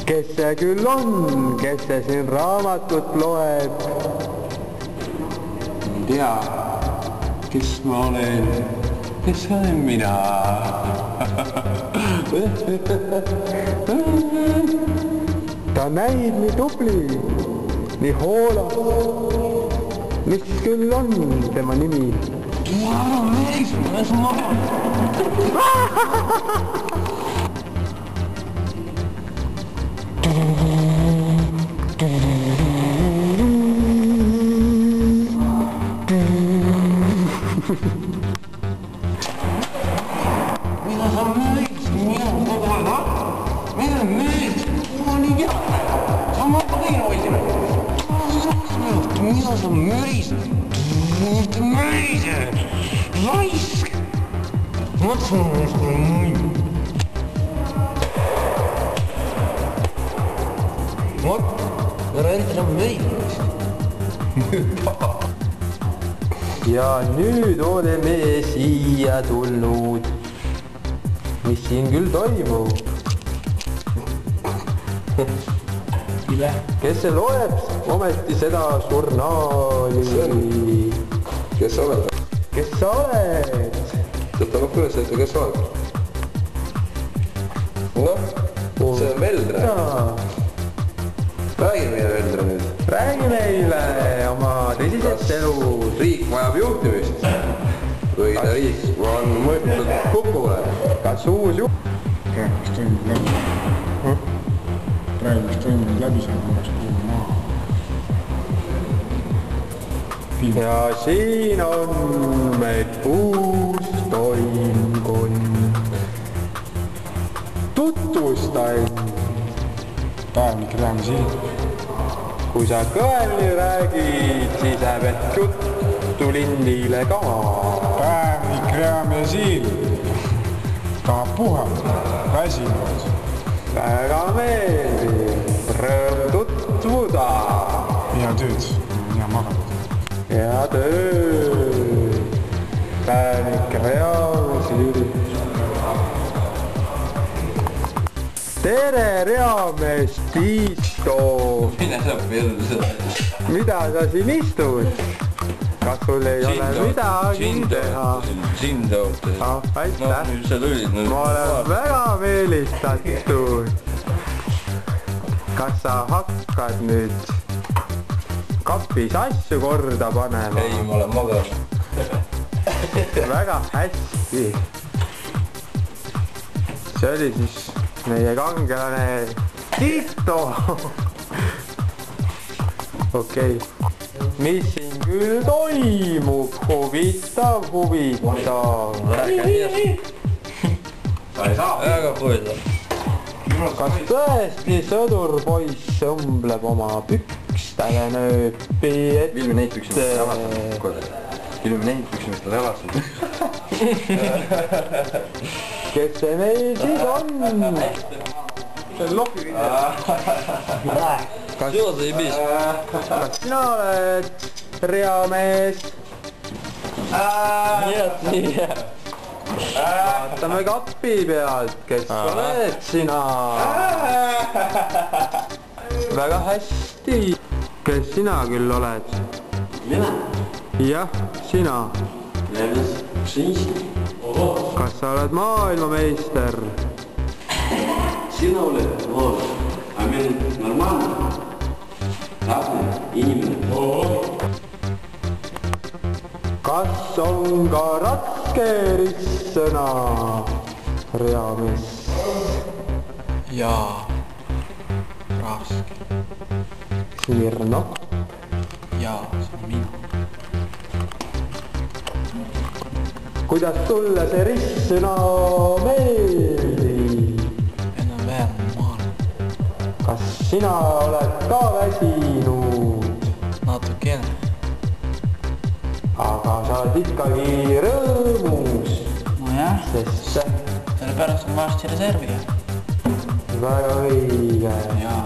kes see küll on, kes see siin raamatut loeb? Ei tea, kes ma olen, kes olen mina? Ta näib nii tubli, nii hoolav. Mis küll on tema nimi? Mida sa müüd? Mida ma nii tead? Sa ma kõige hoidin. Mida sa mürised? Raisk! Mõtlesin, et ma müün. Vot, ära enam müün. Ja nüüd oleme siia tulnud. Mis siin küll toimub? Kes see loeb ometi seda žurnaali? Kes sa oled? Kes sa oled? Tõtta ma küll seda, kes sa oled? Noh, see on Veldre. Räägi meile Veldre nüüd. Räägi meile oma tõsisest elus. Riik vajab juhtimist. Või riik on mõõtnud kukkule. Kas uus juht? Praegu mis toimub läbi saab, oleks kuulma maa. Ja siin on meil uus toimkond. Tutvustan. Päevnik rääme siin. Kui sa kõvemini räägid, siis läheb et juttu lindile ka. Päevnik rääme siin. Tahab puhata, väsinud. Väga meeldib, rõõm tutvuda. Hea tööd, hea magada. Hea töö. Päevnik reaalsi. Tere, reamees Tiito. Mida sa siin istud? Kas sul ei ole midagi teha? Sind ootasid. Aitäh. Nüüd sa tulid. Ma olen väga meelistatud. Kas sa hakkad nüüd kapis asju korda panema? Ei, ma olen maganud. Väga hästi. See oli siis meie kangelane Tiito. Okei. Mis siin küll toimub? Huvitav. Väga põhjal. Kas tõesti sõdurpoiss õmbleb oma pükstele nööpi ette? Ilmi neid püksi, mis ta jalasid. Ilmi neid püksi, mis ta jalasid. Kes see meil siis on? See on lopi video. Kas sina oled reamees? Nii. Vaatame kapi pealt, kes oled sina? Väga hästi. Kes sina küll oled? Mina? Jah, sina. Kas sa oled maailmameister? Sina oled lood, aga meil normaalne, rahvne inimene. Kas on ka raske ristsõna, reamees? Jaa, raske. Smirnov? Jaa, see on mina. Kuidas sulle see ristsõna meeldib? Enam-vähem maal. Kas sina oled ka väsinud? Natukene. Aga sa oled ikkagi rõõmus. Nojah, Sest sellepärast on varsti reservi. väga õige. Jaa.